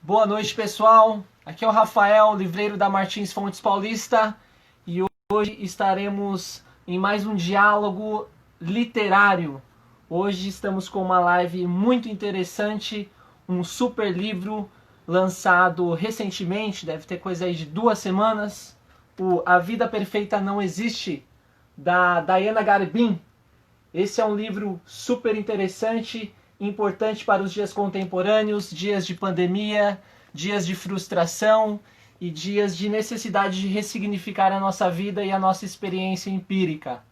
Boa noite, pessoal. Aqui é o Rafael, livreiro da Martins Fontes Paulista, e hoje estaremos em mais um diálogo literário. Hoje estamos com uma live muito interessante, um super livro lançado recentemente, deve ter coisa aí de 2 semanas, o A Vida Perfeita Não Existe, da Diana Garbin. Esse é um livro super interessante, importante para os dias contemporâneos, dias de pandemia, dias de frustração e dias de necessidade de ressignificar a nossa vida e a nossa experiência empírica.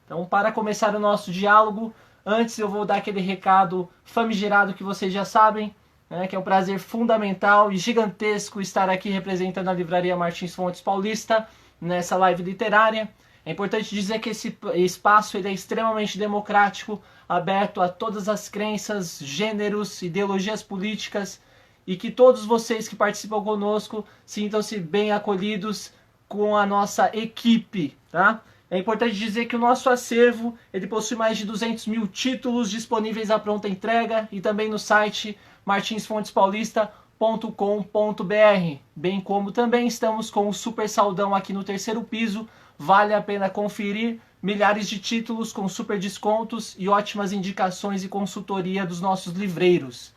Então, para começar o nosso diálogo, antes eu vou dar aquele recado famigerado que vocês já sabem, né, que é um prazer fundamental e gigantesco estar aqui representando a Livraria Martins Fontes Paulista nessa live literária. É importante dizer que esse espaço ele é extremamente democrático, aberto a todas as crenças, gêneros, ideologias políticas, e que todos vocês que participam conosco sintam-se bem acolhidos com a nossa equipe, tá? É importante dizer que o nosso acervo ele possui mais de 200 mil títulos disponíveis à pronta entrega e também no site martinsfontespaulista.com.br, bem como também estamos com o super saldão aqui no terceiro piso. Vale a pena conferir milhares de títulos com super descontos e ótimas indicações e consultoria dos nossos livreiros.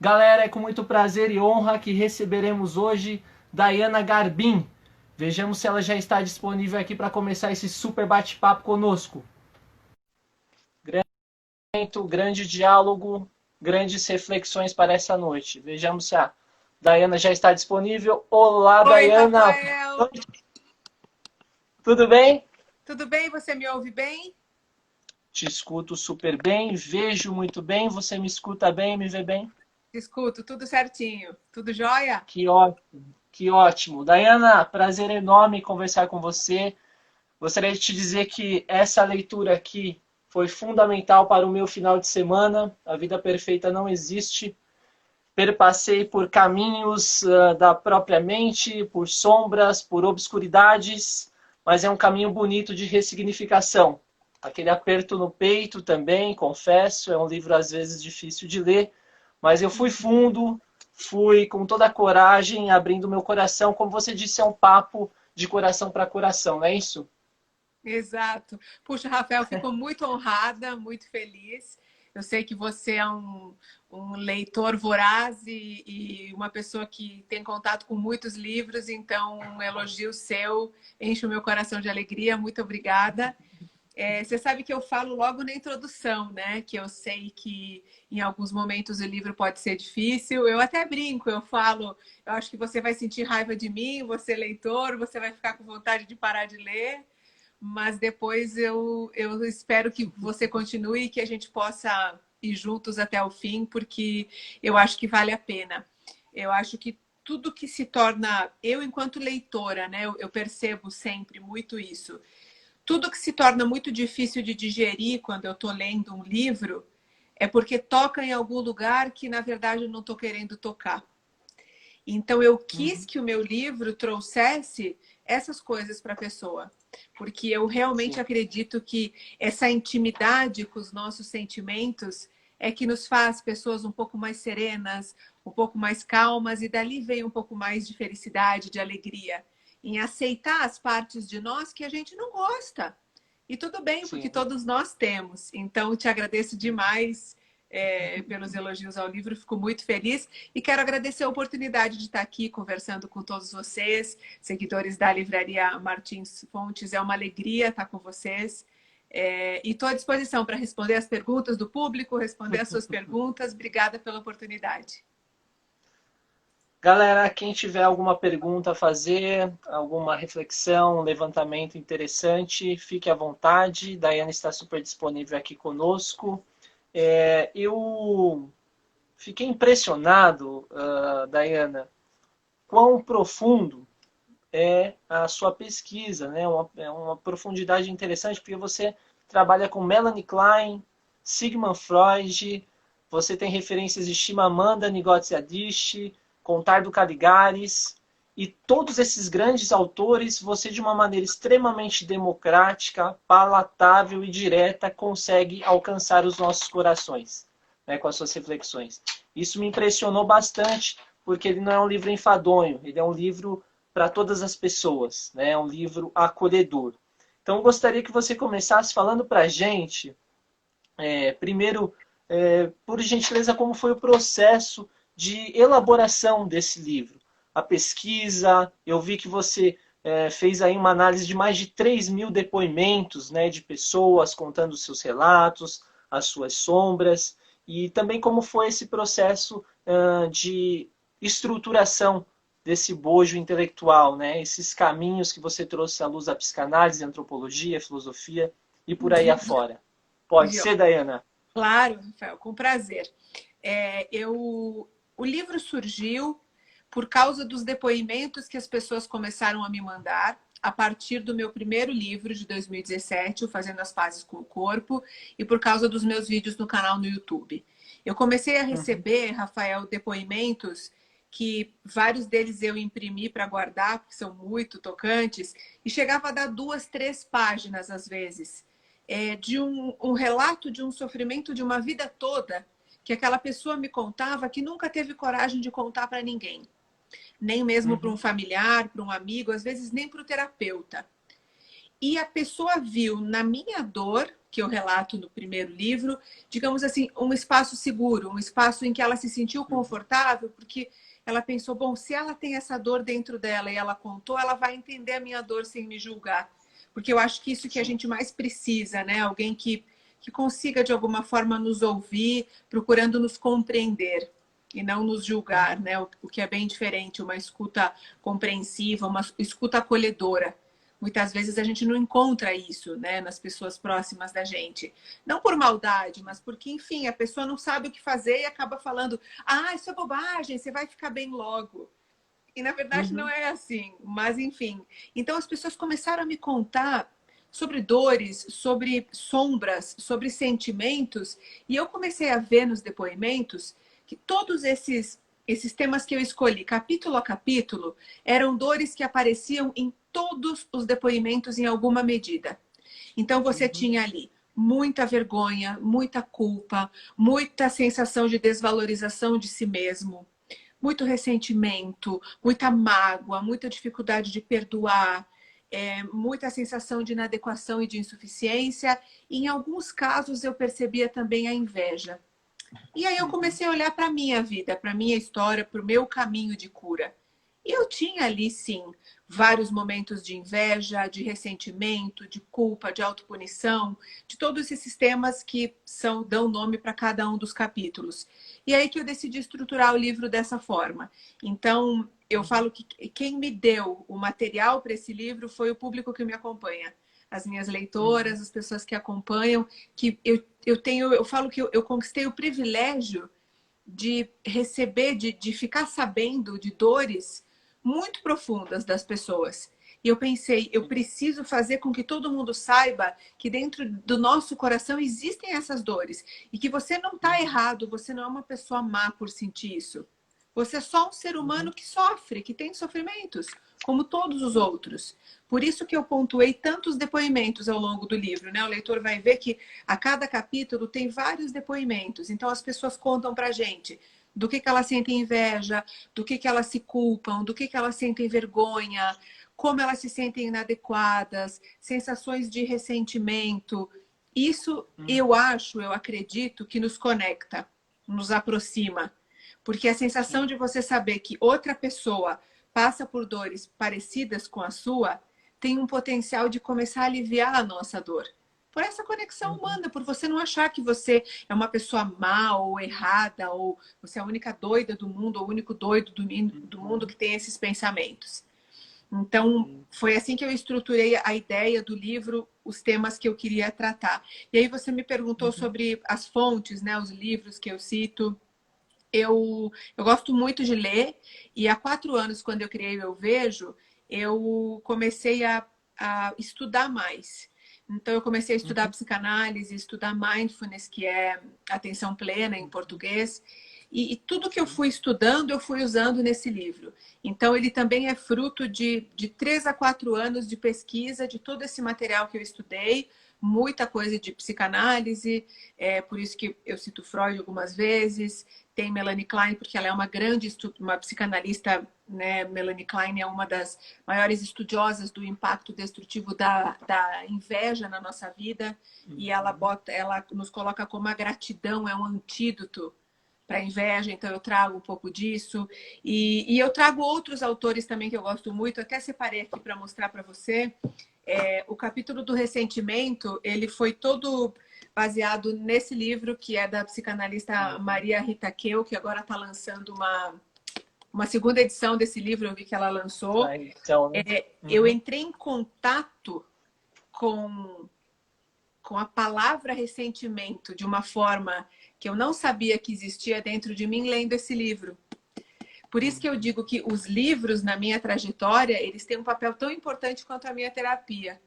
Galera, é com muito prazer e honra que receberemos hoje Diana Garbin. Vejamos se ela já está disponível aqui para começar esse super bate-papo conosco. Grande diálogo, grandes reflexões para essa noite. Vejamos se a Diana já está disponível. Olá, Oi, Diana! Rafael! Tudo bem? Tudo bem? Você me ouve bem? Te escuto super bem, vejo muito bem. Você me escuta bem, me vê bem? Te escuto, tudo certinho. Tudo jóia? Que ótimo, que ótimo. Diana, prazer enorme conversar com você. Gostaria de te dizer que essa leitura aqui foi fundamental para o meu final de semana. A Vida Perfeita Não Existe. Perpassei por caminhos da própria mente, por sombras, por obscuridades, mas é um caminho bonito de ressignificação. Aquele aperto no peito também, confesso, é um livro às vezes difícil de ler, mas eu fui fundo, fui com toda a coragem, abrindo meu coração. Como você disse, é um papo de coração para coração, não é isso? Exato. Puxa, Rafael, fico muito honrada, muito feliz. Eu sei que você é um leitor voraz e uma pessoa que tem contato com muitos livros, então um elogio seu enche o meu coração de alegria. Muito obrigada. Você sabe que eu falo logo na introdução, né? Que eu sei que em alguns momentos o livro pode ser difícil. Eu até brinco, eu falo, eu acho que você vai sentir raiva de mim, você é leitor, você vai ficar com vontade de parar de ler, mas depois eu espero que você continue e que a gente possa ir juntos até o fim, porque eu acho que vale a pena. Eu acho que tudo que se torna, eu enquanto leitora, né? Eu percebo sempre muito isso. Tudo que se torna muito difícil de digerir quando eu estou lendo um livro é porque toca em algum lugar que, na verdade, eu não estou querendo tocar. Então, eu quis que o meu livro trouxesse essas coisas para a pessoa, porque eu realmente Sim. acredito que essa intimidade com os nossos sentimentos é que nos faz pessoas um pouco mais serenas, um pouco mais calmas, e dali vem um pouco mais de felicidade, de alegria, em aceitar as partes de nós que a gente não gosta. E tudo bem, porque Sim. todos nós temos. Então, te agradeço demais pelos elogios ao livro, fico muito feliz e quero agradecer a oportunidade de estar aqui conversando com todos vocês, seguidores da Livraria Martins Fontes. É uma alegria estar com vocês. E estou à disposição para responder as perguntas do público, responder as suas perguntas. Obrigada pela oportunidade. Galera, quem tiver alguma pergunta a fazer, alguma reflexão, um levantamento interessante, fique à vontade. Daiane está super disponível aqui conosco. Eu fiquei impressionado, Daiana, quão profundo é a sua pesquisa, né? É uma profundidade interessante, porque você trabalha com Melanie Klein, Sigmund Freud, você tem referências de Chimamanda Ngozi Adichie, Contardo Caligares, e todos esses grandes autores, você de uma maneira extremamente democrática, palatável e direta, consegue alcançar os nossos corações, né, com as suas reflexões. Isso me impressionou bastante, porque ele não é um livro enfadonho, ele é um livro para todas as pessoas, né? É um livro acolhedor. Então, eu gostaria que você começasse falando para a gente, primeiro, por gentileza, como foi o processo de elaboração desse livro. A pesquisa, eu vi que você fez aí uma análise de mais de 3.000 depoimentos, né, de pessoas contando os seus relatos, as suas sombras, e também como foi esse processo de estruturação desse bojo intelectual, né, esses caminhos que você trouxe à luz da psicanálise, antropologia, filosofia e por aí afora. Pode ser, Dayana? Claro, Rafael, com prazer. O livro surgiu por causa dos depoimentos que as pessoas começaram a me mandar a partir do meu primeiro livro de 2017, o Fazendo as Pazes com o Corpo, e por causa dos meus vídeos no canal no YouTube. Eu comecei a receber, Rafael, depoimentos que vários deles eu imprimi para guardar, porque são muito tocantes, e chegava a dar 2, 3 páginas às vezes, de um relato de um sofrimento de uma vida toda, que aquela pessoa me contava que nunca teve coragem de contar para ninguém. Nem mesmo para um familiar, para um amigo, às vezes nem para o terapeuta. E a pessoa viu na minha dor, que eu relato no primeiro livro, digamos assim, um espaço seguro, um espaço em que ela se sentiu confortável, porque ela pensou, bom, se ela tem essa dor dentro dela e ela contou, ela vai entender a minha dor sem me julgar. Porque eu acho que isso que a gente mais precisa, né? Alguém que consiga, de alguma forma, nos ouvir, procurando nos compreender e não nos julgar, né? O que é bem diferente, uma escuta compreensiva, uma escuta acolhedora. Muitas vezes a gente não encontra isso, né, nas pessoas próximas da gente. Não por maldade, mas porque, enfim, a pessoa não sabe o que fazer e acaba falando: ah, isso é bobagem, você vai ficar bem logo. E na verdade não é assim, mas enfim. Então as pessoas começaram a me contar sobre dores, sobre sombras, sobre sentimentos, e eu comecei a ver nos depoimentos que todos esses temas que eu escolhi, capítulo a capítulo, eram dores que apareciam em todos os depoimentos em alguma medida. Então você tinha ali muita vergonha, muita culpa, muita sensação de desvalorização de si mesmo, muito ressentimento, muita mágoa, muita dificuldade de perdoar, muita sensação de inadequação e de insuficiência. E em alguns casos eu percebia também a inveja. E aí eu comecei a olhar para a minha vida, para a minha história, para o meu caminho de cura. E eu tinha ali, sim, vários momentos de inveja, de ressentimento, de culpa, de autopunição, de todos esses sistemas que dão nome para cada um dos capítulos. E aí que eu decidi estruturar o livro dessa forma. Então, eu falo que quem me deu o material para esse livro foi o público que me acompanha. As minhas leitoras, as pessoas que acompanham, que eu falo que eu conquistei o privilégio de receber, de ficar sabendo de dores muito profundas das pessoas. E eu pensei, eu preciso fazer com que todo mundo saiba que dentro do nosso coração existem essas dores. E que você não está errado, você não é uma pessoa má por sentir isso. Você é só um ser humano que sofre, que tem sofrimentos, como todos os outros. Por isso que eu pontuei tantos depoimentos ao longo do livro, né? O leitor vai ver que a cada capítulo tem vários depoimentos. Então as pessoas contam pra gente do que elas sentem inveja, do que elas se culpam, do que elas sentem vergonha, como elas se sentem inadequadas, sensações de ressentimento. Isso eu acredito que nos conecta, nos aproxima. Porque a sensação de você saber que outra pessoa passa por dores parecidas com a sua tem um potencial de começar a aliviar a nossa dor. Por essa conexão humana, por você não achar que você é uma pessoa má ou errada, ou você é a única doida do mundo, ou o único doido do mundo que tem esses pensamentos. Então, foi assim que eu estruturei a ideia do livro, os temas que eu queria tratar. E aí você me perguntou sobre as fontes, né, os livros que eu cito. Eu gosto muito de ler e há 4 anos, quando eu criei o Eu Vejo, eu comecei a estudar mais. Então, eu comecei a estudar psicanálise, estudar mindfulness, que é atenção plena em português. E tudo que eu fui estudando, eu fui usando nesse livro. Então, ele também é fruto de 3 a 4 anos de pesquisa de todo esse material que eu estudei, muita coisa de psicanálise, por isso que eu cito Freud algumas vezes. Tem Melanie Klein, porque ela é uma uma psicanalista, né? Melanie Klein é uma das maiores estudiosas do impacto destrutivo da inveja na nossa vida. E ela nos coloca como a gratidão é um antídoto para a inveja, então eu trago um pouco disso. E eu trago outros autores também que eu gosto muito, até separei aqui para mostrar para você. O capítulo do ressentimento, ele foi todo baseado nesse livro, que é da psicanalista Maria Rita Keu, que agora está lançando uma segunda edição desse livro, eu vi que ela lançou. Então, né? Eu entrei em contato com a palavra ressentimento de uma forma que eu não sabia que existia dentro de mim lendo esse livro. Por isso que eu digo que os livros na minha trajetória, eles têm um papel tão importante quanto a minha terapia.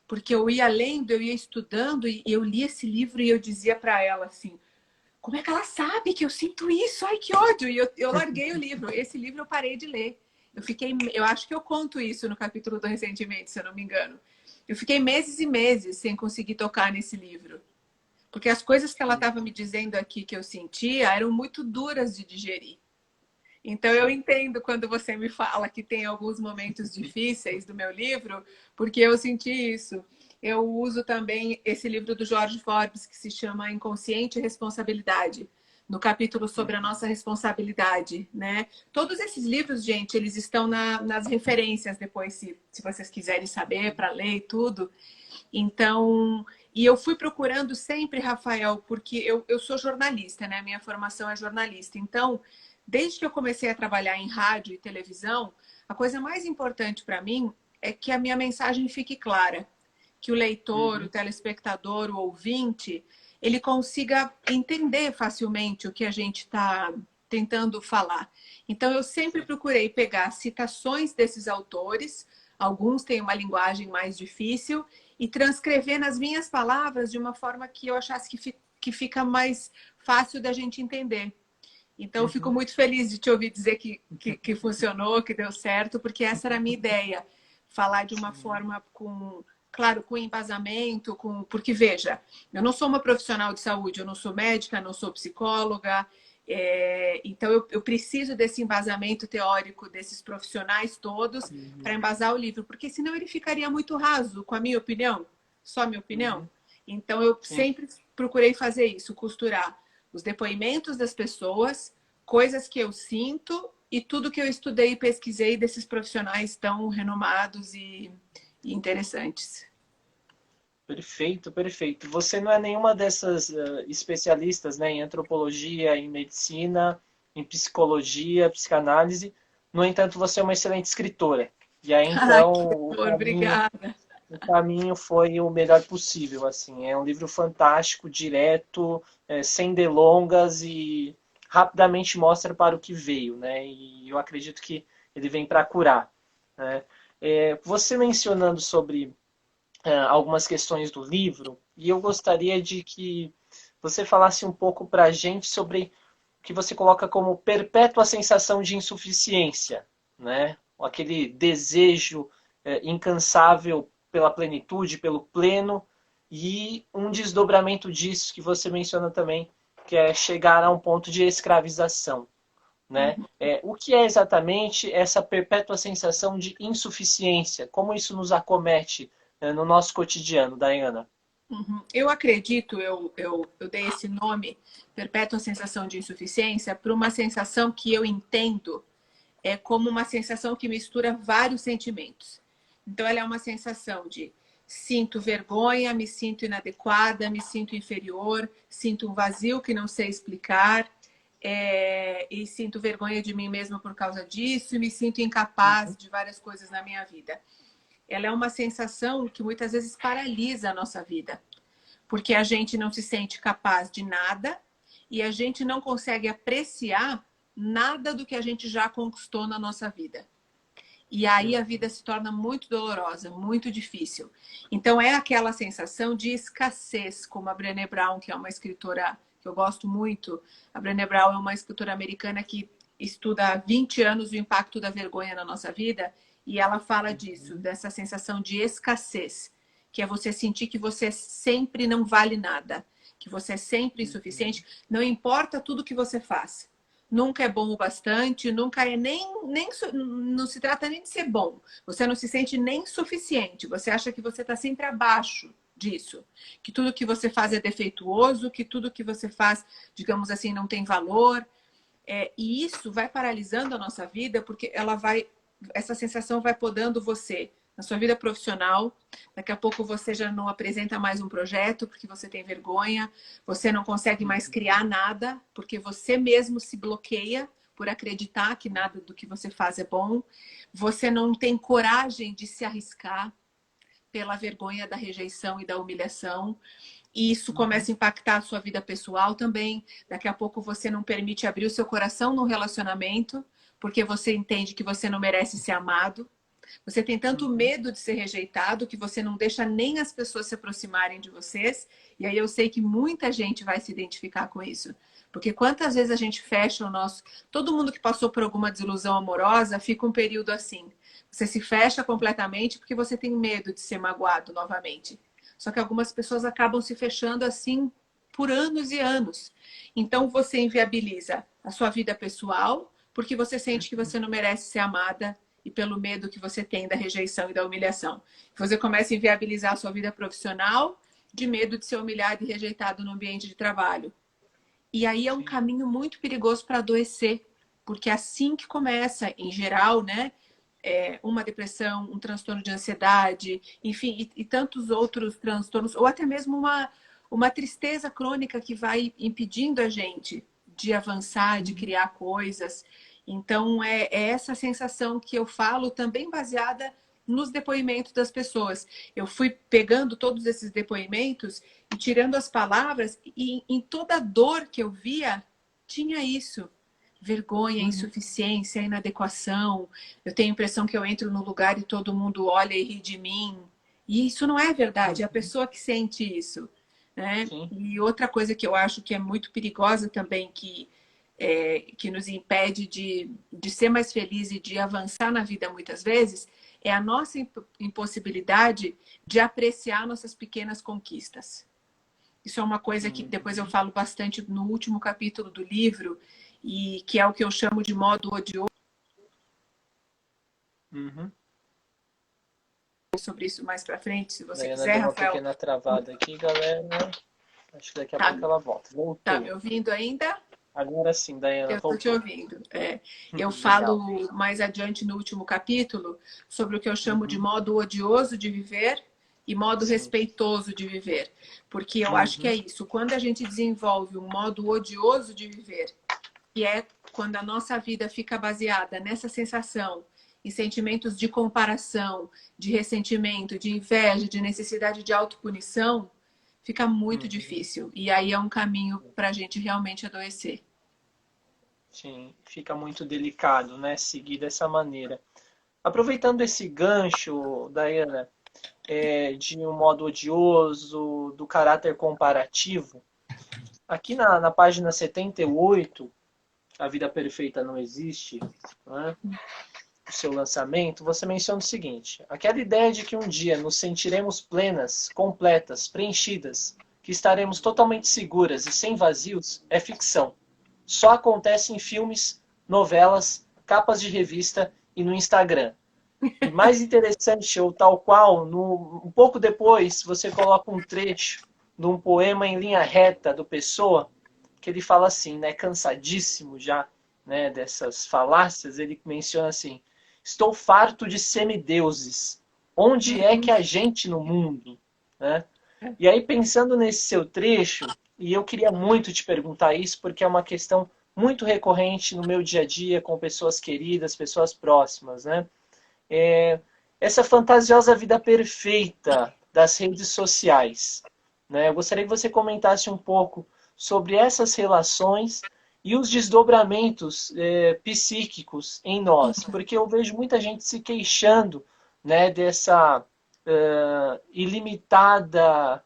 Porque eu ia lendo, eu ia estudando e eu li esse livro e eu dizia para ela assim, como é que ela sabe que eu sinto isso? Ai, que ódio! E eu larguei o livro. Esse livro eu parei de ler. Eu acho que eu conto isso no capítulo do ressentimento, se eu não me engano. Eu fiquei meses e meses sem conseguir tocar nesse livro. Porque as coisas que ela estava me dizendo aqui que eu sentia eram muito duras de digerir. Então, eu entendo quando você me fala que tem alguns momentos difíceis do meu livro, porque eu senti isso. Eu uso também esse livro do Jorge Forbes, que se chama Inconsciente Responsabilidade, no capítulo sobre a nossa responsabilidade, né? Todos esses livros, gente, eles estão nas referências depois, se vocês quiserem saber, para ler e tudo. Então, e eu fui procurando sempre, Rafael, porque eu sou jornalista, né? Minha formação é jornalista. Então, desde que eu comecei a trabalhar em rádio e televisão, a coisa mais importante para mim é que a minha mensagem fique clara. Que o leitor, o telespectador, o ouvinte, ele consiga entender facilmente o que a gente está tentando falar. Então, eu sempre procurei pegar citações desses autores, alguns têm uma linguagem mais difícil, e transcrever nas minhas palavras de uma forma que eu achasse que fica mais fácil da gente entender. Então, eu fico muito feliz de te ouvir dizer que funcionou, que deu certo, porque essa era a minha ideia. Falar de uma forma claro, com embasamento, porque, veja, eu não sou uma profissional de saúde, eu não sou médica, não sou psicóloga, então eu preciso desse embasamento teórico desses profissionais todos para embasar o livro, porque senão ele ficaria muito raso com a minha opinião, só a minha opinião. Então, eu sempre procurei fazer isso, costurar os depoimentos das pessoas, coisas que eu sinto e tudo que eu estudei e pesquisei desses profissionais tão renomados e interessantes. Perfeito, perfeito. Você não é nenhuma dessas especialistas, né, em antropologia, em medicina, em psicologia, psicanálise. No entanto, você é uma excelente escritora. E aí, Ai, então, que amor, obrigada. o caminho foi o melhor possível, assim. É um livro fantástico, direto, sem delongas e rapidamente mostra para o que veio, né? E eu acredito que ele vem para curar, né? Você mencionando sobre algumas questões do livro, e eu gostaria de que você falasse um pouco para a gente sobre o que você coloca como perpétua sensação de insuficiência, né? Aquele desejo incansável pela plenitude, pelo pleno, e um desdobramento disso que você menciona também, que é chegar a um ponto de escravização. Né? O que é exatamente essa perpétua sensação de insuficiência? Como isso nos acomete no nosso cotidiano, Dayana? Eu acredito, eu dei esse nome, perpétua sensação de insuficiência, para uma sensação que eu entendo como uma sensação que mistura vários sentimentos. Então, ela é uma sensação de sinto vergonha, me sinto inadequada, me sinto inferior, sinto um vazio que não sei explicar, e sinto vergonha de mim mesma por causa disso, e me sinto incapaz de várias coisas na minha vida. Ela é uma sensação que muitas vezes paralisa a nossa vida, porque a gente não se sente capaz de nada e a gente não consegue apreciar nada do que a gente já conquistou na nossa vida. E aí a vida se torna muito dolorosa, muito difícil. Então é aquela sensação de escassez, como a Brené Brown, que é uma escritora que eu gosto muito. A Brené Brown é uma escritora americana que estuda há 20 anos o impacto da vergonha na nossa vida, e ela fala disso, dessa sensação de escassez, que é você sentir que você sempre não vale nada, que você é sempre insuficiente, não importa tudo que você faz. Nunca é bom o bastante, nunca é não se trata nem de ser bom. Você não se sente nem suficiente. Você acha que você está sempre abaixo disso, que tudo que você faz é defeituoso, que tudo que você faz, digamos assim, não tem valor. E isso vai paralisando a nossa vida, porque essa sensação vai podando você na sua vida profissional. Daqui a pouco você já não apresenta mais um projeto porque você tem vergonha, você não consegue mais criar nada porque você mesmo se bloqueia por acreditar que nada do que você faz é bom. Você não tem coragem de se arriscar pela vergonha da rejeição e da humilhação. E isso começa a impactar a sua vida pessoal também. Daqui a pouco você não permite abrir o seu coração no relacionamento, porque você entende que você não merece ser amado. Você tem tanto medo de ser rejeitado que você não deixa nem as pessoas se aproximarem de vocês. E aí eu sei que muita gente vai se identificar com isso. Porque quantas vezes a gente fecha o nosso... Todo mundo que passou por alguma desilusão amorosa fica um período assim. Você se fecha completamente porque você tem medo de ser magoado novamente. Só que algumas pessoas acabam se fechando assim por anos e anos. Então você inviabiliza a sua vida pessoal porque você sente que você não merece ser amada e pelo medo que você tem da rejeição e da humilhação. Você começa a inviabilizar a sua vida profissional de medo de ser humilhado e rejeitado no ambiente de trabalho. E aí é um caminho muito perigoso para adoecer, porque é assim que começa, em geral, né? Uma depressão, um transtorno de ansiedade, enfim, e tantos outros transtornos, ou até mesmo uma tristeza crônica que vai impedindo a gente de avançar, de criar coisas. Então, é essa sensação que eu falo também baseada nos depoimentos das pessoas. Eu fui pegando todos esses depoimentos e tirando as palavras, e em toda dor que eu via, tinha isso. Vergonha, insuficiência, inadequação. Eu tenho a impressão que eu entro no lugar e todo mundo olha e ri de mim. E isso não é verdade, é a pessoa que sente isso. Né? E outra coisa que eu acho que é muito perigosa também, que nos impede de ser mais feliz e de avançar na vida muitas vezes, é a nossa impossibilidade de apreciar nossas pequenas conquistas. Isso é uma coisa que depois eu falo bastante no último capítulo do livro, e que é o que eu chamo de modo odioso. Sobre isso mais pra frente, se você quiser, deu uma Rafael. Pequena travada aqui, galera. Acho que daqui a pouco ela volta. Voltou. Tá me ouvindo ainda? Agora sim, Daiana, eu estou te ouvindo. Eu falo mais adiante no último capítulo sobre o que eu chamo de modo odioso de viver e modo respeitoso de viver. Porque eu acho que é isso. Quando a gente desenvolve um modo odioso de viver, que é quando a nossa vida fica baseada nessa sensação, em sentimentos de comparação, de ressentimento, de inveja, de necessidade de autopunição, fica muito difícil. E aí é um caminho para a gente realmente adoecer. Sim, fica muito delicado, né? Seguir dessa maneira. Aproveitando esse gancho, Daiana, de um modo odioso, do caráter comparativo, aqui na página 78, A Vida Perfeita Não Existe, né? O seu lançamento, você menciona o seguinte: aquela ideia de que um dia nos sentiremos plenas, completas, preenchidas, que estaremos totalmente seguras e sem vazios, é ficção. Só acontece em filmes, novelas, capas de revista e no Instagram. E mais interessante, ou tal qual, um pouco depois, você coloca um trecho de um poema em linha reta do Pessoa, que ele fala assim, né, cansadíssimo já, né, dessas falácias, ele menciona assim: estou farto de semideuses. Onde é que a gente no mundo? Né? E aí, pensando nesse seu trecho, e eu queria muito te perguntar isso, porque é uma questão muito recorrente no meu dia a dia, com pessoas queridas, pessoas próximas, né? Essa fantasiosa vida perfeita das redes sociais, né? Eu gostaria que você comentasse um pouco sobre essas relações e os desdobramentos psíquicos em nós, porque eu vejo muita gente se queixando, né, dessa ilimitada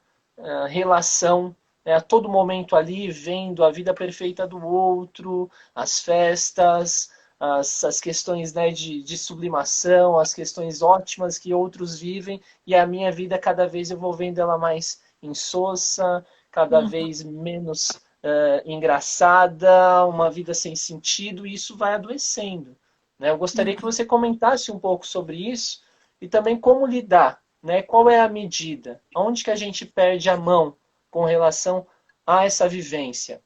relação, né, a todo momento ali vendo a vida perfeita do outro, as festas, as questões, né, de sublimação, as questões ótimas que outros vivem, e a minha vida, cada vez eu vou vendo ela mais insossa, cada Uhum. vez menos engraçada, uma vida sem sentido, e isso vai adoecendo. Né? Eu gostaria que Uhum. você comentasse um pouco sobre isso e também como lidar, né? Qual é a medida? Onde que a gente perde a mão com relação a essa vivência?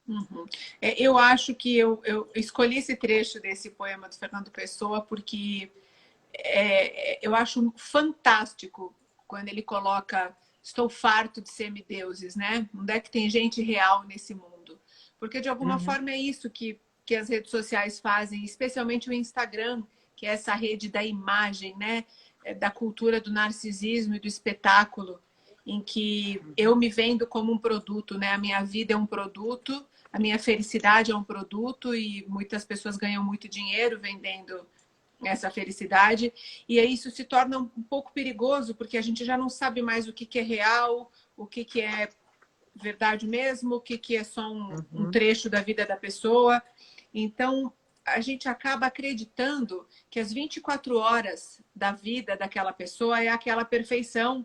Uhum. Eu acho que eu escolhi esse trecho desse poema do Fernando Pessoa porque eu acho fantástico quando ele coloca estou farto de semideuses, né? Onde é que tem gente real nesse mundo? Porque de alguma Uhum, forma é isso que as redes sociais fazem, especialmente o Instagram, que é essa rede da imagem, né? Da cultura do narcisismo e do espetáculo, em que eu me vendo como um produto, né? A minha vida é um produto, a minha felicidade é um produto e muitas pessoas ganham muito dinheiro vendendo essa felicidade. E aí isso se torna um pouco perigoso, porque a gente já não sabe mais o que, que é real, o que, que é verdade mesmo, o que, que é só um uhum, trecho da vida da pessoa. Então, a gente acaba acreditando que as 24 horas da vida daquela pessoa é aquela perfeição.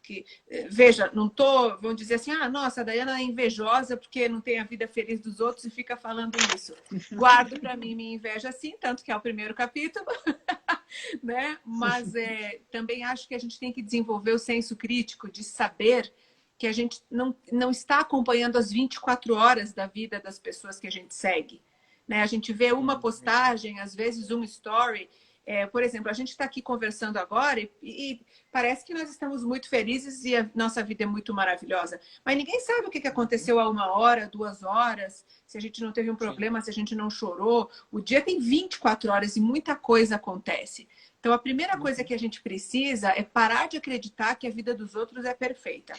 Que, veja, não tô, vão dizer assim, ah, nossa, a Daiana é invejosa porque não tem a vida feliz dos outros e fica falando isso. Guardo para mim minha inveja sim, tanto que é o primeiro capítulo, né? Mas também acho que a gente tem que desenvolver o senso crítico de saber que a gente não está acompanhando as 24 horas da vida das pessoas que a gente segue. Né? A gente vê uma uhum, postagem, às vezes um story. Por exemplo, a gente está aqui conversando agora e parece que nós estamos muito felizes e a nossa vida é muito maravilhosa. Mas ninguém sabe o que uhum. aconteceu há 1 hora, 2 horas, se a gente não teve um Sim. problema, se a gente não chorou. O dia tem 24 horas e muita coisa acontece. Então, a primeira coisa Uhum, que a gente precisa é parar de acreditar que a vida dos outros é perfeita,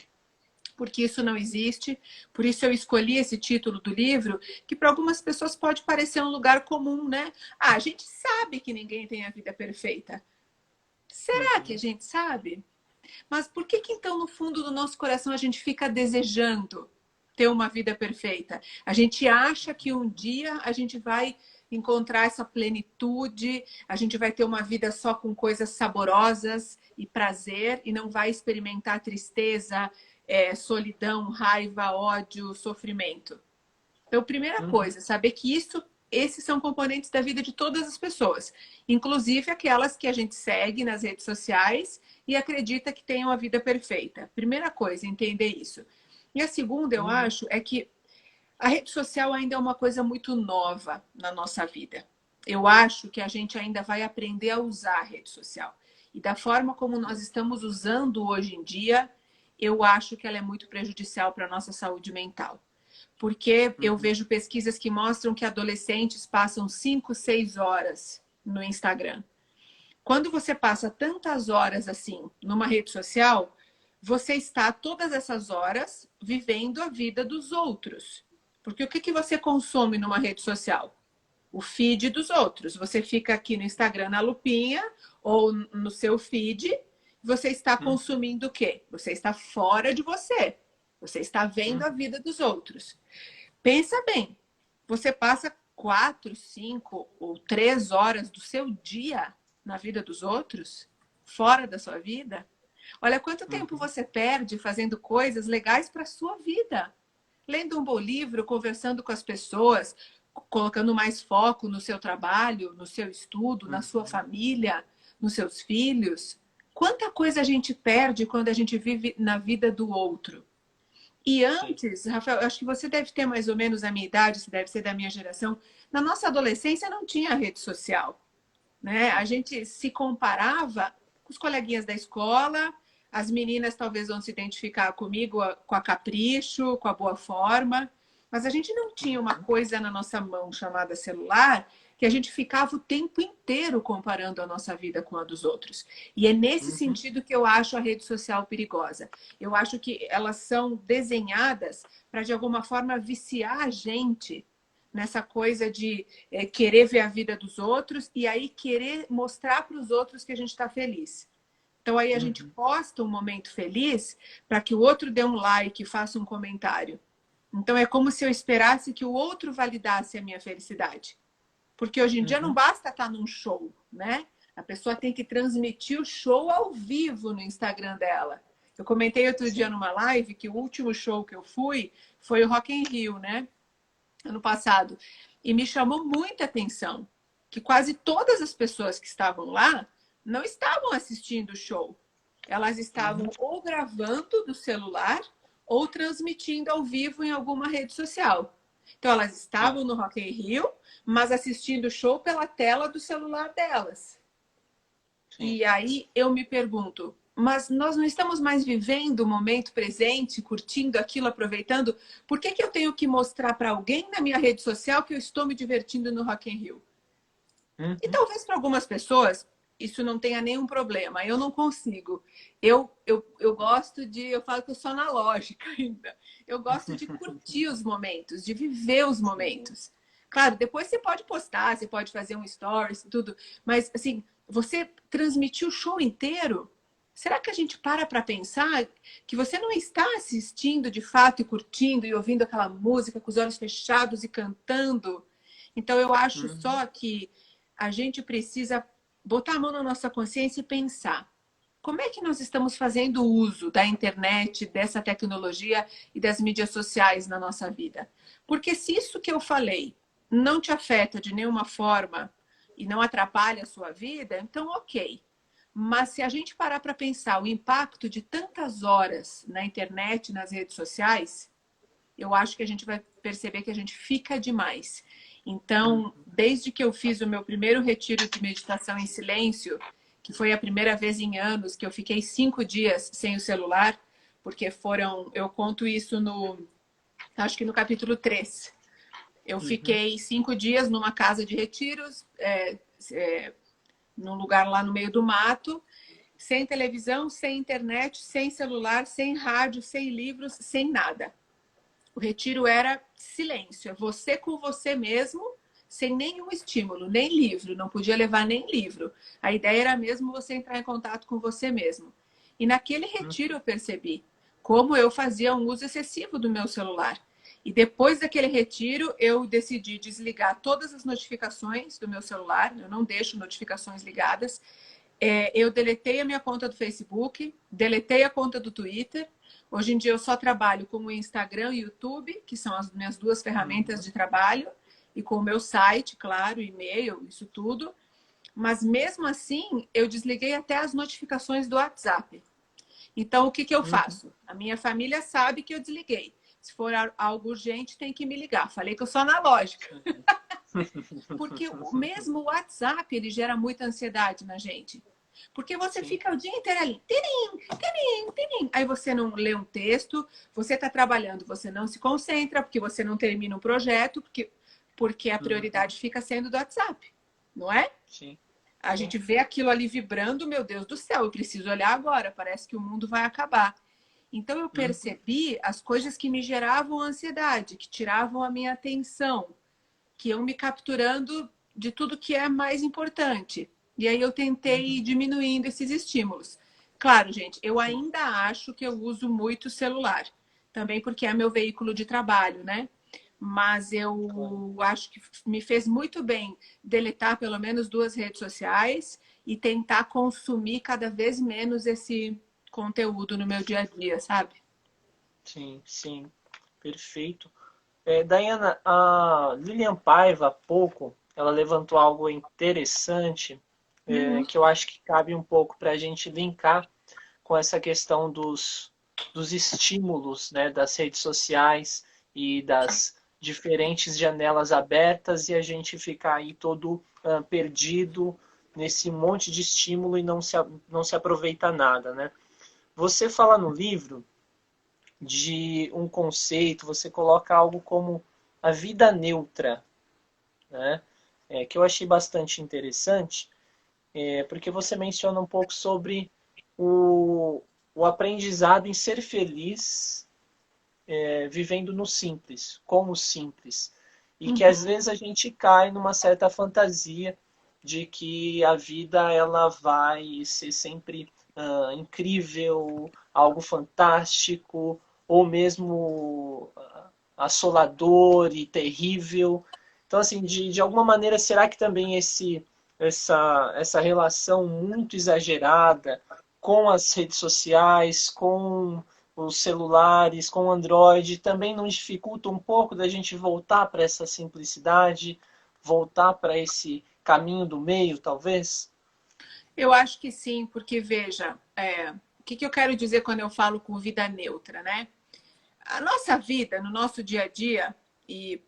porque isso não existe. Por isso eu escolhi esse título do livro, que para algumas pessoas pode parecer um lugar comum, né? Ah, a gente sabe que ninguém tem a vida perfeita. Será que a uhum, gente sabe? Mas por que que então no fundo do nosso coração a gente fica desejando ter uma vida perfeita? A gente acha que um dia a gente vai encontrar essa plenitude, a gente vai ter uma vida só com coisas saborosas e prazer e não vai experimentar tristeza, solidão, raiva, ódio, sofrimento. Então, primeira uhum, coisa, saber que esses são componentes da vida de todas as pessoas, inclusive aquelas que a gente segue nas redes sociais e acredita que tem uma vida perfeita. Primeira coisa, entender isso. E a segunda, eu uhum, acho, é que a rede social ainda é uma coisa muito nova na nossa vida. Eu acho que a gente ainda vai aprender a usar a rede social. E da forma como nós estamos usando hoje em dia, eu acho que ela é muito prejudicial para a nossa saúde mental. Porque eu uhum, vejo pesquisas que mostram que adolescentes passam 5, 6 horas no Instagram. Quando você passa tantas horas assim numa rede social, você está todas essas horas vivendo a vida dos outros. Porque o que, que você consome numa rede social? O feed dos outros. Você fica aqui no Instagram na lupinha ou no seu feed, você está uhum, consumindo o quê? Você está fora de você. Você está vendo a uhum. vida dos outros. Pensa bem, você passa 4, 5 ou 3 horas do seu dia na vida dos outros, fora da sua vida. Olha quanto tempo Uhum, você perde fazendo coisas legais para a sua vida. Lendo um bom livro, conversando com as pessoas, colocando mais foco no seu trabalho, no seu estudo, na sua uhum. família, nos seus filhos. Quanta coisa a gente perde quando a gente vive na vida do outro. E Sim. antes, Rafael, acho que você deve ter mais ou menos a minha idade, você deve ser da minha geração. Na nossa adolescência não tinha rede social, né? A Sim. gente se comparava com os coleguinhas da escola, as meninas talvez vão se identificar comigo com a Capricho, com a Boa Forma, mas a gente não tinha uma Uhum, coisa na nossa mão chamada celular que a gente ficava o tempo inteiro comparando a nossa vida com a dos outros. E é nesse uhum, sentido que eu acho a rede social perigosa. Eu acho que elas são desenhadas para, de alguma forma, viciar a gente nessa coisa de querer ver a vida dos outros e aí querer mostrar para os outros que a gente está feliz. Então aí a gente uhum, posta um momento feliz para que o outro dê um like, faça um comentário. Então é como se eu esperasse que o outro validasse a minha felicidade. Porque hoje em dia não basta estar num show, né? A pessoa tem que transmitir o show ao vivo no Instagram dela. Eu comentei outro dia Sim. numa live que o último show que eu fui foi o Rock in Rio, né? Ano passado. E me chamou muita atenção que quase todas as pessoas que estavam lá não estavam assistindo o show. Elas estavam ou gravando do celular ou transmitindo ao vivo em alguma rede social. Então, elas Sim. estavam no Rock in Rio, mas assistindo o show pela tela do celular delas. Sim. E aí eu me pergunto, mas nós não estamos mais vivendo o momento presente, curtindo aquilo, aproveitando? Por que que eu tenho que mostrar para alguém na minha rede social que eu estou me divertindo no Rock in Rio? E Uhum. talvez para algumas pessoas isso não tenha nenhum problema. Eu não consigo. Eu gosto de. Eu falo que eu sou analógica ainda. Eu gosto de curtir os momentos, de viver os Sim. momentos. Claro, depois você pode postar, você pode fazer um stories, tudo. Mas, assim, você transmitir o show inteiro. Será que a gente para pensar que você não está assistindo de fato e curtindo e ouvindo aquela música com os olhos fechados e cantando? Então, eu acho Uhum. só que a gente precisa botar a mão na nossa consciência e pensar como é que nós estamos fazendo uso da internet, dessa tecnologia e das mídias sociais na nossa vida. Porque se isso que eu falei não te afeta de nenhuma forma e não atrapalha a sua vida, então ok. Mas se a gente parar para pensar o impacto de tantas horas na internet, nas redes sociais, eu acho que a gente vai perceber que a gente fica demais. Então, Uhum. desde que eu fiz o meu primeiro retiro de meditação em silêncio, que foi a primeira vez em anos que eu fiquei 5 dias sem o celular, porque foram, eu conto isso acho que no capítulo 3. Eu Uhum. fiquei 5 dias numa casa de retiros, num lugar lá no meio do mato, sem televisão, sem internet, sem celular, sem rádio, sem livros, sem nada. O retiro era silêncio, é você com você mesmo, sem nenhum estímulo, nem livro, não podia levar nem livro. A ideia era mesmo você entrar em contato com você mesmo. E naquele retiro eu percebi como eu fazia um uso excessivo do meu celular. E depois daquele retiro, eu decidi desligar todas as notificações do meu celular, eu não deixo notificações ligadas. Eu deletei a minha conta do Facebook, deletei a conta do Twitter. Hoje em dia eu só trabalho com o Instagram e o YouTube, que são as minhas duas ferramentas Uhum. de trabalho, e com o meu site, claro, e-mail, isso tudo. Mas mesmo assim, eu desliguei até as notificações do WhatsApp. Então, o que que eu Uhum. faço? A minha família sabe que eu desliguei. Se for algo urgente, tem que me ligar. Falei que eu sou analógica. Uhum. Porque mesmo o WhatsApp, ele gera muita ansiedade na gente. Porque você Sim. fica o dia inteiro ali, tirim, tirim, tirim. Aí você não lê um texto, você está trabalhando, você não se concentra, porque você não termina um projeto, porque a Uhum. prioridade fica sendo do WhatsApp, não é? Sim. A Sim. gente vê aquilo ali vibrando, meu Deus do céu, eu preciso olhar agora, parece que o mundo vai acabar. Então eu Uhum. percebi as coisas que me geravam ansiedade, que tiravam a minha atenção, que iam me capturando de tudo que é mais importante. E aí eu tentei ir Uhum. diminuindo esses estímulos. Claro, gente, eu Sim. ainda acho que eu uso muito o celular, também porque é meu veículo de trabalho, né? Mas Claro. eu acho que me fez muito bem deletar pelo menos 2 redes sociais e tentar consumir cada vez menos esse conteúdo no meu dia a dia, sabe? Sim. Sim. Perfeito. Daiana, a Lilian Paiva, há pouco, ela levantou algo interessante, Uhum. que eu acho que cabe um pouco para a gente linkar com essa questão dos estímulos, né, das redes sociais e das diferentes janelas abertas e a gente ficar aí todo perdido nesse monte de estímulo e não se aproveita nada, né? Você fala no livro de um conceito, você coloca algo como a vida neutra, né? Que eu achei bastante interessante, porque você menciona um pouco sobre o, o aprendizado em ser feliz vivendo no simples, com o simples. E que às Uhum. vezes a gente cai numa certa fantasia de que a vida ela vai ser sempre incrível, algo fantástico, ou mesmo assolador e terrível. Então, assim, de alguma maneira, será que também essa relação muito exagerada com as redes sociais, com os celulares, com o Android, também não dificulta um pouco da gente voltar para essa simplicidade, voltar para esse caminho do meio, talvez? Eu acho que sim, porque veja, o que eu quero dizer quando eu falo com vida neutra, né? A nossa vida, no nosso dia a dia, e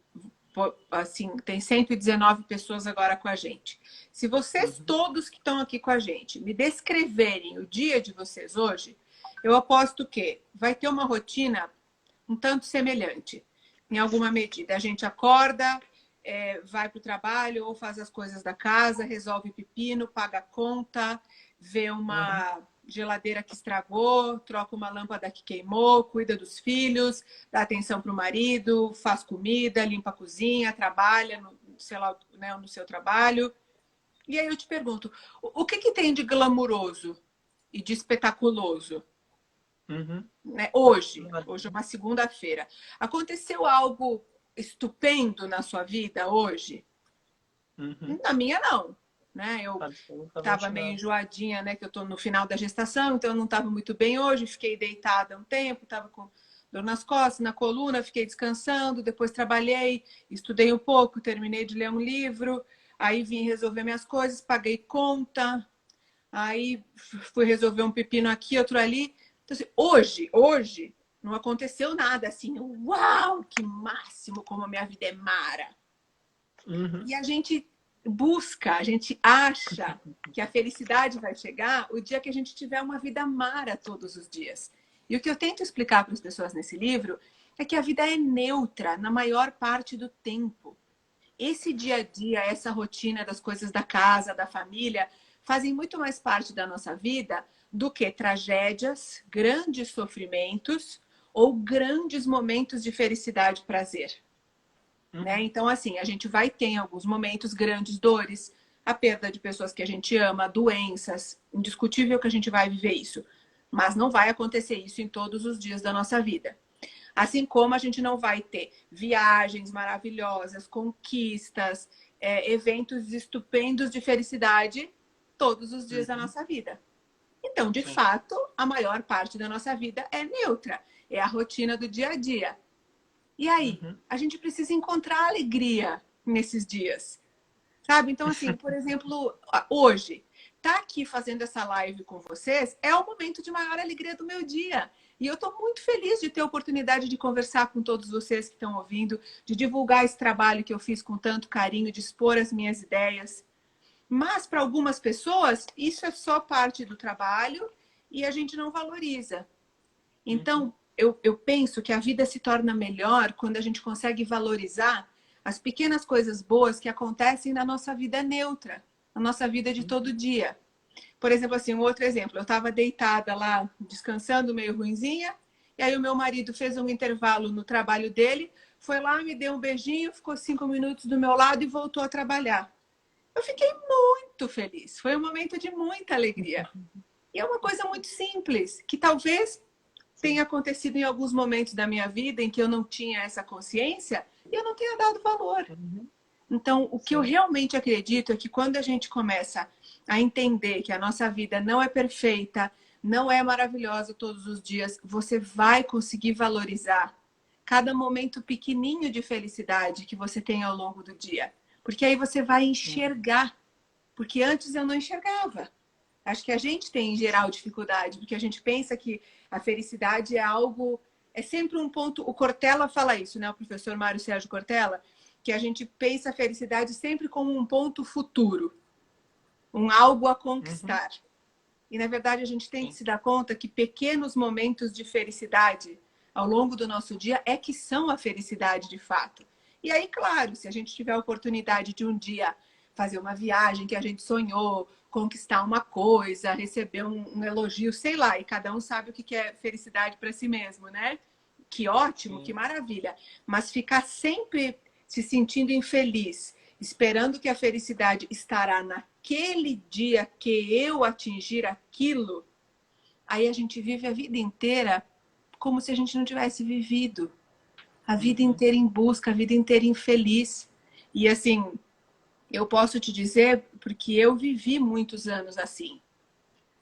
assim, tem 119 pessoas agora com a gente. Se vocês Uhum, todos que estão aqui com a gente me descreverem o dia de vocês hoje, eu aposto que vai ter uma rotina um tanto semelhante, em alguma medida. A gente acorda, vai para o trabalho ou faz as coisas da casa, resolve pepino, paga a conta, vê uhum, uma geladeira que estragou, troca uma lâmpada que queimou, cuida dos filhos, dá atenção para o marido, faz comida, limpa a cozinha, trabalha no, sei lá, né, no seu trabalho. E aí eu te pergunto, o que, que tem de glamuroso e de espetaculoso, uhum. né? Hoje é uma segunda-feira. Aconteceu algo estupendo na sua vida hoje? Uhum. Na minha, não. Né? Eu estava Absolutamente meio nada. enjoadinha, né? Que eu estou no final da gestação, então eu não estava muito bem hoje. Fiquei deitada um tempo, estava com dor nas costas, na coluna, fiquei descansando. Depois trabalhei, estudei um pouco, terminei de ler um livro. Aí vim resolver minhas coisas, paguei conta. Aí fui resolver um pepino aqui, outro ali. Então, assim, hoje, não aconteceu nada assim. Uau, que máximo, como a minha vida é mara. Uhum. E a gente busca, a gente acha que a felicidade vai chegar o dia que a gente tiver uma vida mara todos os dias. E o que eu tento explicar para as pessoas nesse livro é que a vida é neutra na maior parte do tempo. Esse dia a dia, essa rotina das coisas da casa, da família, fazem muito mais parte da nossa vida do que tragédias, grandes sofrimentos ou grandes momentos de felicidade e prazer. Né? Uhum. Então, assim, a gente vai ter em alguns momentos grandes dores, a perda de pessoas que a gente ama, doenças, indiscutível que a gente vai viver isso. Mas não vai acontecer isso em todos os dias da nossa vida. Assim como a gente não vai ter viagens maravilhosas, conquistas, eventos estupendos de felicidade todos os dias da Uhum. nossa vida. Então, de Sim. fato, a maior parte da nossa vida é neutra, é a rotina do dia a dia. E aí, Uhum. a gente precisa encontrar alegria nesses dias, sabe? Então, assim, por exemplo, hoje, tá aqui fazendo essa live com vocês é o momento de maior alegria do meu dia. E eu estou muito feliz de ter a oportunidade de conversar com todos vocês que estão ouvindo, de divulgar esse trabalho que eu fiz com tanto carinho, de expor as minhas ideias. Mas para algumas pessoas, isso é só parte do trabalho e a gente não valoriza. Uhum. Então, eu penso que a vida se torna melhor quando a gente consegue valorizar as pequenas coisas boas que acontecem na nossa vida neutra, na nossa vida de todo Uhum. dia. Por exemplo, assim, um outro exemplo, eu estava deitada lá, descansando, meio ruinzinha, e aí o meu marido fez um intervalo no trabalho dele, foi lá, me deu um beijinho, ficou 5 minutos do meu lado e voltou a trabalhar. Eu fiquei muito feliz, foi um momento de muita alegria. E é uma coisa muito simples, que talvez Sim. tenha acontecido em alguns momentos da minha vida em que eu não tinha essa consciência e eu não tenha dado valor. Uhum. Então, o que eu Sim. realmente acredito é que quando a gente começa a entender que a nossa vida não é perfeita, não é maravilhosa todos os dias, você vai conseguir valorizar cada momento pequenininho de felicidade que você tem ao longo do dia. Porque aí você vai Uhum. enxergar. Porque antes eu não enxergava. Acho que a gente tem, em geral, dificuldade, porque a gente pensa que a felicidade é algo, é sempre um ponto. O Cortella fala isso, né? O professor Mário Sérgio Cortella, que a gente pensa a felicidade sempre como um ponto futuro, um algo a Uhum. conquistar. E, na verdade, a gente tem que Sim. se dar conta que pequenos momentos de felicidade ao longo do nosso dia é que são a felicidade de fato. E aí, claro, se a gente tiver a oportunidade de um dia fazer uma viagem que a gente sonhou, conquistar uma coisa, receber um elogio, sei lá, e cada um sabe o que é felicidade para si mesmo, né? Que ótimo, que Sim. maravilha. Mas ficar sempre se sentindo infeliz, esperando que a felicidade estará naquele dia que eu atingir aquilo, aí a gente vive a vida inteira como se a gente não tivesse vivido. A vida Uhum. inteira em busca, a vida inteira infeliz. E assim, eu posso te dizer, porque eu vivi muitos anos assim,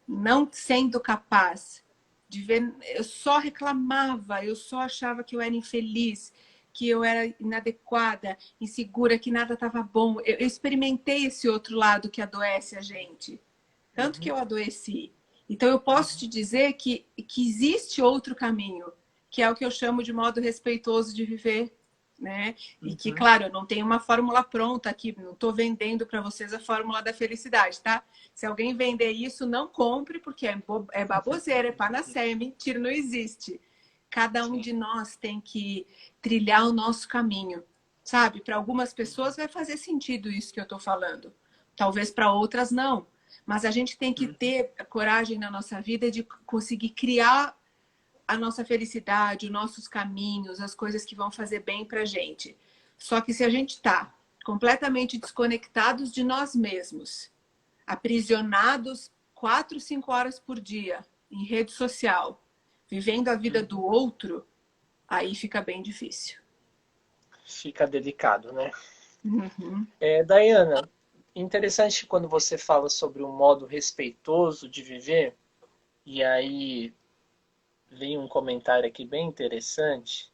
não sendo capaz de ver, eu só reclamava, eu só achava que eu era infeliz, que eu era inadequada, insegura, que nada estava bom. Eu experimentei esse outro lado que adoece a gente, tanto que Uhum, eu adoeci. Então eu posso te dizer que existe outro caminho, que é o que eu chamo de modo respeitoso de viver, né? E que, uhum, claro, eu não tenho uma fórmula pronta aqui, não estou vendendo para vocês a fórmula da felicidade, tá? Se alguém vender isso, não compre, porque é baboseira, é panaceia, é mentira, não existe. Cada um sim. de nós tem que trilhar o nosso caminho, sabe? Para algumas pessoas vai fazer sentido isso que eu estou falando, talvez para outras não. Mas a gente tem que Uhum, ter a coragem na nossa vida de conseguir criar a nossa felicidade, os nossos caminhos, as coisas que vão fazer bem para a gente. Só que se a gente está completamente desconectados de nós mesmos, aprisionados 4, 5 horas por dia em rede social, vivendo a vida do uhum. outro, aí fica bem difícil. Fica delicado, né? Uhum. Daiana, interessante quando você fala sobre um modo respeitoso de viver, e aí vem um comentário aqui bem interessante,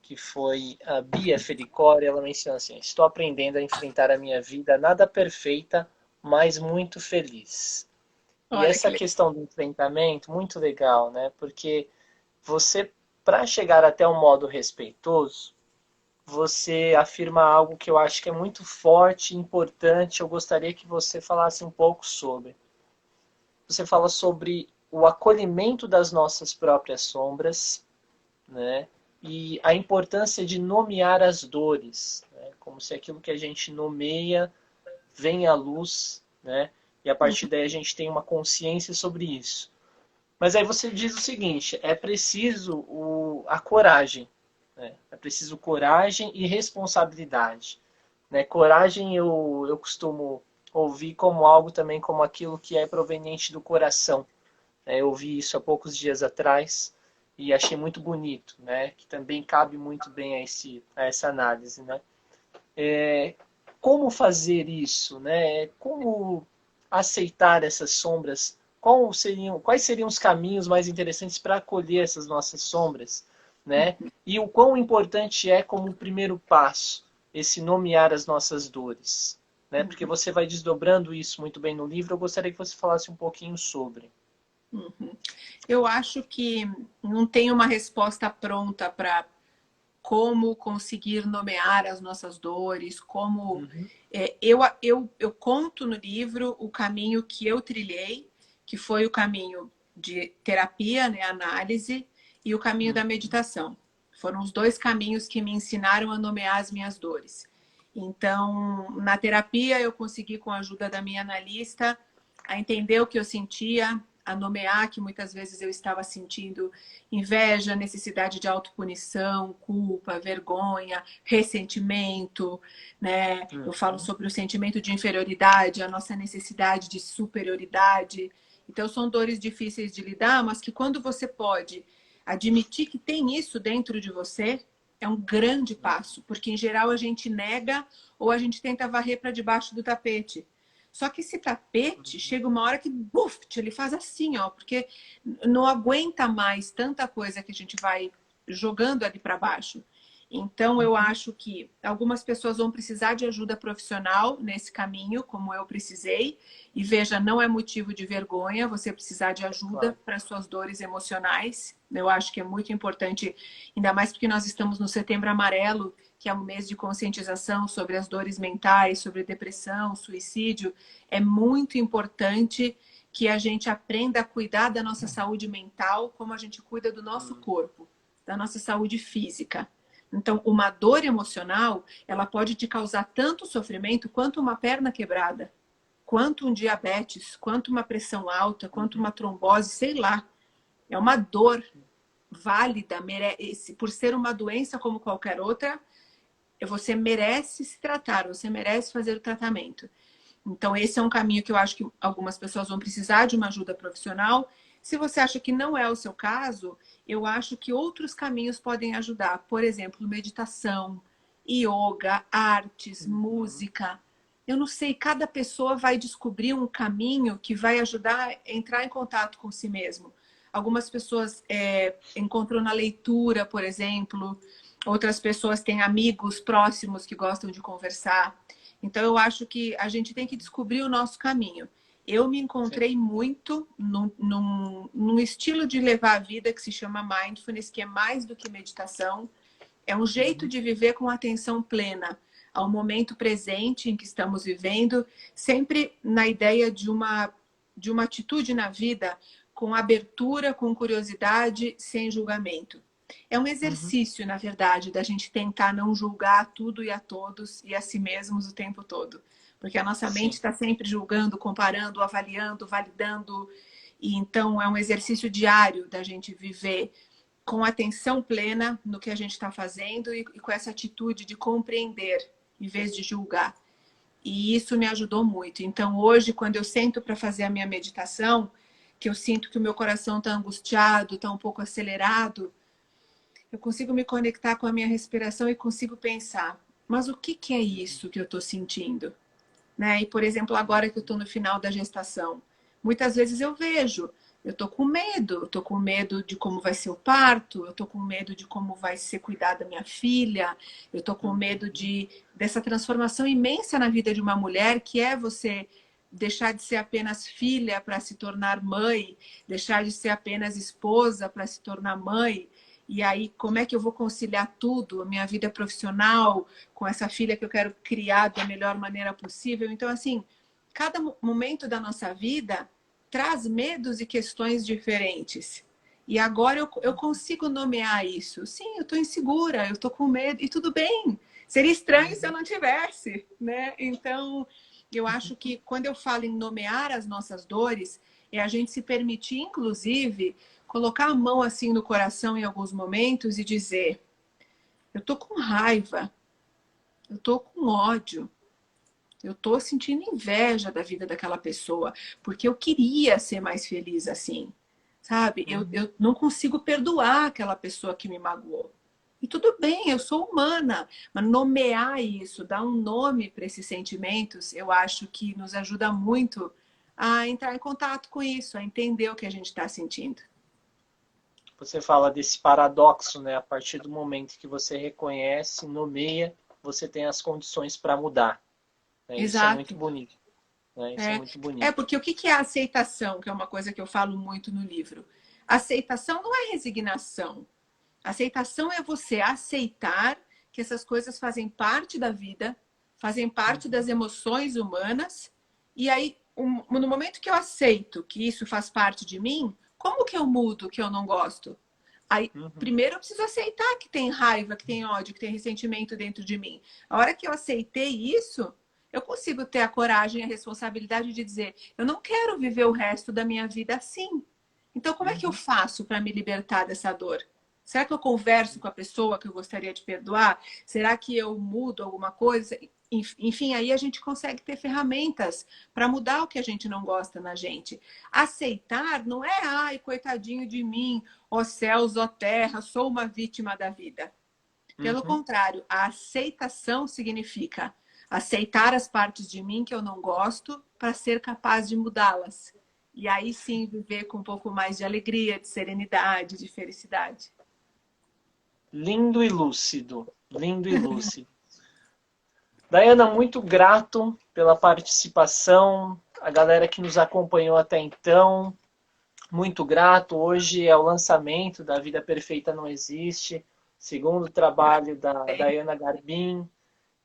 que foi a Bia Felicori, ela menciona assim: estou aprendendo a enfrentar a minha vida nada perfeita, mas muito feliz. E Olha que essa legal. questão do enfrentamento, muito legal, né? Porque você, para chegar até um modo respeitoso, você afirma algo que eu acho que é muito forte e importante. Eu gostaria que você falasse um pouco sobre. Você fala sobre o acolhimento das nossas próprias sombras, né? E a importância de nomear as dores, né? Como se aquilo que a gente nomeia vem à luz, né? E a partir daí a gente tem uma consciência sobre isso. Mas aí você diz o seguinte: é preciso a coragem, né? É preciso coragem e responsabilidade, né? Coragem eu costumo ouvir como algo também como aquilo que é proveniente do coração. Eu ouvi isso há poucos dias atrás e achei muito bonito, né? Que também cabe muito bem a essa análise, né? Como fazer isso, né? Como aceitar essas sombras? Quais seriam os caminhos mais interessantes para acolher essas nossas sombras, né? E o quão importante é como primeiro passo esse nomear as nossas dores, né? Porque você vai desdobrando isso muito bem no livro. Eu gostaria que você falasse um pouquinho sobre. Uhum. Eu acho que não tem uma resposta pronta para como conseguir nomear as nossas dores, como Uhum, eu conto no livro o caminho que eu trilhei, que foi o caminho de terapia, né, análise, e o caminho da uhum, meditação. Foram os dois caminhos que me ensinaram a nomear as minhas dores. Então, na terapia, eu consegui, com a ajuda da minha analista, a entender o que eu sentia, a nomear que muitas vezes eu estava sentindo inveja, necessidade de autopunição, culpa, vergonha, ressentimento, né? Eu falo uhum, sobre o sentimento de inferioridade, a nossa necessidade de superioridade. Então são dores difíceis de lidar, mas que quando você pode admitir que tem isso dentro de você, é um grande passo, porque em geral a gente nega ou a gente tenta varrer para debaixo do tapete. Só que esse tapete chega uma hora que buf, ele faz assim, ó, porque não aguenta mais tanta coisa que a gente vai jogando ali para baixo. Então, eu uhum. acho que algumas pessoas vão precisar de ajuda profissional nesse caminho, como eu precisei. E veja, não é motivo de vergonha você precisar de ajuda Claro. para suas dores emocionais. Eu acho que é muito importante, ainda mais porque nós estamos no Setembro Amarelo, que é um mês de conscientização sobre as dores mentais, sobre depressão, suicídio. É muito importante que a gente aprenda a cuidar da nossa saúde mental como a gente cuida do nosso Hum, corpo, da nossa saúde física. Então, uma dor emocional, ela pode te causar tanto sofrimento quanto uma perna quebrada, quanto um diabetes, quanto uma pressão alta, quanto uhum. uma trombose, sei lá. É uma dor válida, merece, por ser uma doença como qualquer outra, você merece se tratar, você merece fazer o tratamento. Então, esse é um caminho que eu acho que algumas pessoas vão precisar de uma ajuda profissional. Se você acha que não é o seu caso, eu acho que outros caminhos podem ajudar. Por exemplo, meditação, yoga, artes, música. Eu não sei, cada pessoa vai descobrir um caminho que vai ajudar a entrar em contato com si mesmo. Algumas pessoas encontram na leitura, por exemplo. Outras pessoas têm amigos próximos que gostam de conversar. Então, eu acho que a gente tem que descobrir o nosso caminho. Eu me encontrei muito num estilo de levar a vida que se chama mindfulness, que é mais do que meditação. É um jeito de viver com atenção plena ao momento presente em que estamos vivendo, sempre na ideia de uma atitude na vida com abertura, com curiosidade, sem julgamento. É um exercício, na verdade, da gente tentar não julgar tudo e a todos e a si mesmos o tempo todo. Porque a nossa mente está sempre julgando, comparando, avaliando, validando. E então é um exercício diário da gente viver com atenção plena no que a gente está fazendo e com essa atitude de compreender em vez de julgar. E isso me ajudou muito. Então hoje, quando eu sento para fazer a minha meditação, que eu sinto que o meu coração está angustiado, está um pouco acelerado, eu consigo me conectar com a minha respiração e consigo pensar, mas o que é isso que eu estou sentindo? Né? E, por exemplo, agora que eu estou no final da gestação, muitas vezes eu vejo, eu estou com medo de como vai ser o parto, eu estou com medo de como vai ser cuidar da minha filha, eu estou com medo dessa transformação imensa na vida de uma mulher, que é você deixar de ser apenas filha para se tornar mãe, deixar de ser apenas esposa para se tornar mãe. E aí, como é que eu vou conciliar tudo, a minha vida profissional, com essa filha que eu quero criar da melhor maneira possível? Então, assim, cada momento da nossa vida traz medos e questões diferentes. E agora eu consigo nomear isso. Sim, eu estou insegura, eu estou com medo, e tudo bem. Seria estranho se eu não tivesse, né? Então, eu acho que quando eu falo em nomear as nossas dores, é a gente se permitir, inclusive, colocar a mão assim no coração em alguns momentos e dizer: eu tô com raiva, eu tô com ódio, eu tô sentindo inveja da vida daquela pessoa, porque eu queria ser mais feliz assim, sabe? Eu não consigo perdoar aquela pessoa que me magoou. E tudo bem, eu sou humana, mas nomear isso, dar um nome para esses sentimentos, eu acho que nos ajuda muito a entrar em contato com isso, a entender o que a gente está sentindo. Você fala desse paradoxo, né? A partir do momento que você reconhece, nomeia, você tem as condições para mudar. Né? Isso é muito Exato. bonito. Né? Isso é muito bonito. Porque o que é a aceitação? Que é uma coisa que eu falo muito no livro. Aceitação não é resignação. Aceitação é você aceitar que essas coisas fazem parte da vida, fazem parte das emoções humanas. E aí, no momento que eu aceito que isso faz parte de mim, como que eu mudo o que eu não gosto? Aí, primeiro eu preciso aceitar que tem raiva, que tem ódio, que tem ressentimento dentro de mim. A hora que eu aceitei isso, eu consigo ter a coragem e a responsabilidade de dizer: eu não quero viver o resto da minha vida assim. Então, como é que eu faço para me libertar dessa dor? Será que eu converso com a pessoa que eu gostaria de perdoar? Será que eu mudo alguma coisa? Enfim, aí a gente consegue ter ferramentas para mudar o que a gente não gosta na gente. Aceitar não é, ai, coitadinho de mim, ó céus, ó terra, sou uma vítima da vida. Pelo contrário, a aceitação significa aceitar as partes de mim que eu não gosto para ser capaz de mudá-las. E aí sim viver com um pouco mais de alegria, de serenidade, de felicidade. Lindo e lúcido. Lindo e lúcido. Daiana, muito grato pela participação. A galera que nos acompanhou até então, muito grato. Hoje é o lançamento da Vida Perfeita Não Existe, segundo trabalho da Daiana Garbin.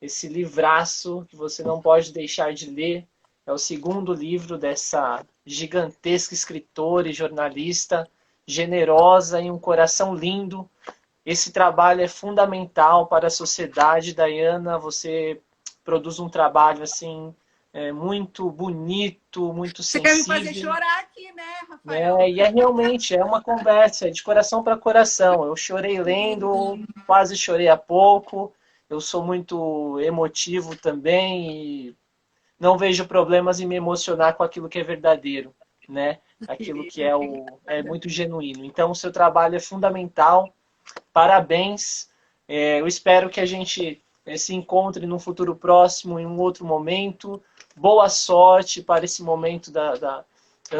Esse livraço que você não pode deixar de ler. É o segundo livro dessa gigantesca escritora e jornalista, generosa e um coração lindo. Esse trabalho é fundamental para a sociedade. Daiana, você produz um trabalho assim muito bonito, muito Você quer me sensível. fazer chorar aqui, né, Rafael? E realmente é uma conversa, é de coração para coração. Eu chorei lendo, quase chorei há pouco. Eu sou muito emotivo também e não vejo problemas em me emocionar com aquilo que é verdadeiro, né? Aquilo que é muito genuíno. Então, o seu trabalho é fundamental. Parabéns. Eu espero que a gente se encontre num futuro próximo, em um outro momento. Boa sorte para esse momento da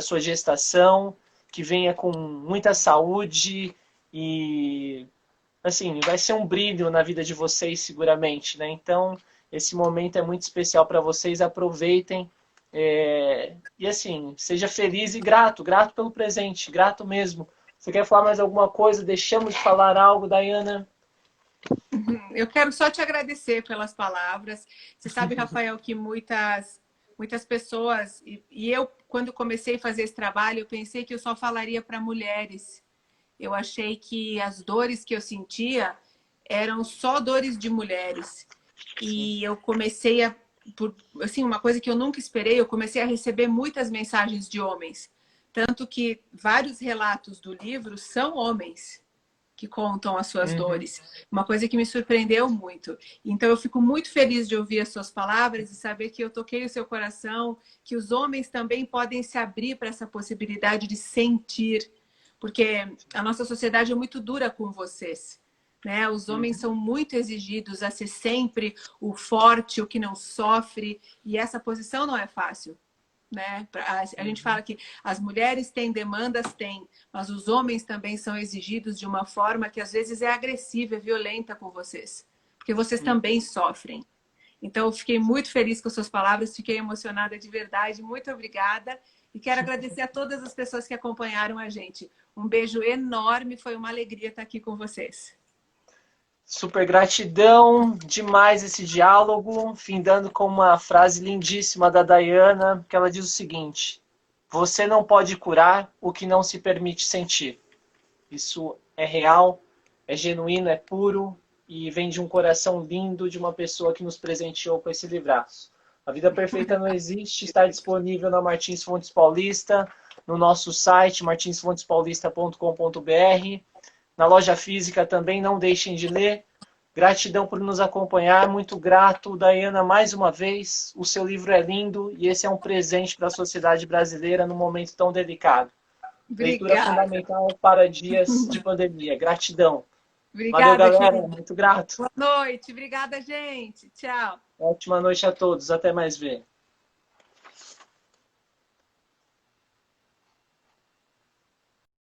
sua gestação, que venha com muita saúde e, assim, vai ser um brilho na vida de vocês seguramente, né? Então, esse momento é muito especial para vocês, aproveitem. E assim, seja feliz e grato pelo presente, grato mesmo. Você quer falar mais alguma coisa? Deixamos de falar algo, Daiana? Eu quero só te agradecer pelas palavras. Você sabe, Rafael, que muitas pessoas, e eu, quando comecei a fazer esse trabalho, eu pensei que eu só falaria para mulheres. Eu achei que as dores que eu sentia eram só dores de mulheres. E eu comecei assim, uma coisa que eu nunca esperei, eu comecei a receber muitas mensagens de homens. Tanto que vários relatos do livro são homens que contam as suas dores. Uma coisa que me surpreendeu muito. Então, eu fico muito feliz de ouvir as suas palavras e saber que eu toquei o seu coração, que os homens também podem se abrir para essa possibilidade de sentir, porque a nossa sociedade é muito dura com vocês. Né? Os homens são muito exigidos a ser sempre o forte, o que não sofre, e essa posição não é fácil. Né? A gente fala que as mulheres têm demandas, têm, mas os homens também são exigidos de uma forma que às vezes é agressiva, é violenta com vocês, porque vocês também sofrem. Então, eu fiquei muito feliz com as suas palavras, fiquei emocionada de verdade, muito obrigada. E quero agradecer a todas as pessoas que acompanharam a gente. Um beijo enorme, foi uma alegria estar aqui com vocês. Super gratidão, demais esse diálogo, findando com uma frase lindíssima da Daiana, que ela diz o seguinte: você não pode curar o que não se permite sentir. Isso é real, é genuíno, é puro e vem de um coração lindo de uma pessoa que nos presenteou com esse livraço. A Vida Perfeita Não Existe, está disponível na Martins Fontes Paulista, no nosso site martinsfontespaulista.com.br. Na loja física também, não deixem de ler. Gratidão por nos acompanhar, muito grato, Daiana, mais uma vez. O seu livro é lindo e esse é um presente para a sociedade brasileira num momento tão delicado. Obrigada. Leitura fundamental para dias de pandemia. Gratidão. Obrigada, Valeu, galera. querida. Muito grato. Boa noite. Obrigada, gente. Tchau. Ótima noite a todos. Até mais ver.